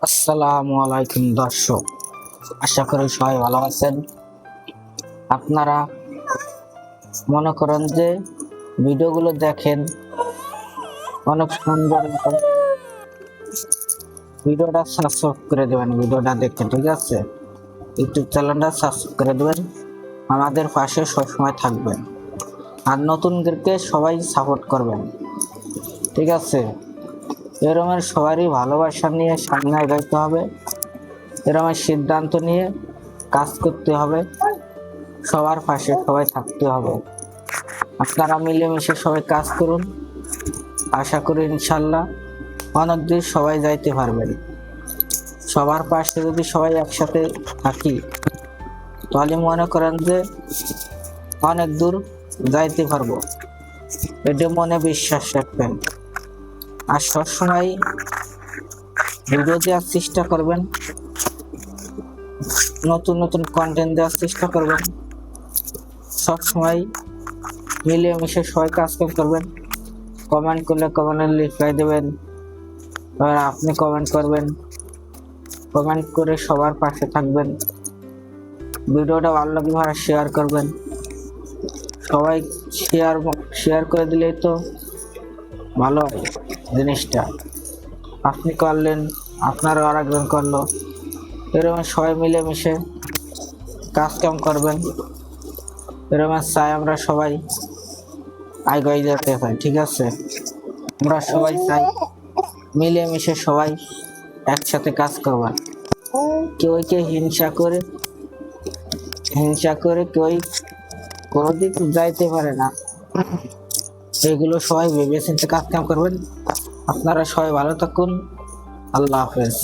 আসসালামু আলাইকুম দর্শক, আশা করি সবাই ভালো আছেন। আপনারা মনে করেন যে ভিডিওগুলো দেখেন অনেক সুন্দর, ভিডিওটা সাবস্ক্রাইব করে দেবেন। ভিডিওটা দেখে ঠিক আছে, ইউটিউব চ্যানেলটা সাবস্ক্রাইব করে দেবেন, আমাদের পাশে সবসময় থাকবেন আর নতুনদেরকে সবাই সাপোর্ট করবেন। ঠিক আছে, এরকমের সবারই ভালোবাসা নিয়ে সামনে এগোতে হবে, এরকমের সিদ্ধান্ত নিয়ে কাজ করতে হবে, সবার পাশে সবাই থাকতে হবে। আপনারা মিলেমিশে সবাই কাজ করুন, আশা করি ইনশাল্লাহ অনেক দূর সবাই যাইতে পারবেন। সবার পাশে যদি সবাই একসাথে থাকি তাহলে মনে করেন যে অনেক দূর যাইতে পারবো, এটা মনে বিশ্বাস রাখবেন। আর সবসময় ভিডিও দেওয়ার চেষ্টা করবেন, নতুন নতুন কন্টেন্ট দেওয়ার চেষ্টা করবেন, সবসময় মিলেমিশে সবাই কাজ করবেন। কমেন্ট করলে কমেন্টের রিপ্লাই দেবেন, এবার আপনি কমেন্ট করবেন, কমেন্ট করে সবার পাশে থাকবেন। ভিডিওটা ভালো লাগলে শেয়ার করবেন, সবাই শেয়ার করে দিলেই তো ভালো হয় জিনিসটা। আপনি করলেন, আপনার আর একজন করলো, এরকম সবাই মিলেমিশে কাজ কাম করবেন। এরকম চাই আমরা সবাই আগাই যেতে পারি। ঠিক আছে, আমরা সবাই চাই মিলেমিশে সবাই একসাথে কাজ করবেন। কেউ হিংসা করে কেউ কোনো দিক যাইতে পারে না। এগুলো সবাই ভেবে চিন্তে কাজ কাম করবেন। আপনারা সবাই ভালো থাকুন। আল্লাহ হাফেজ।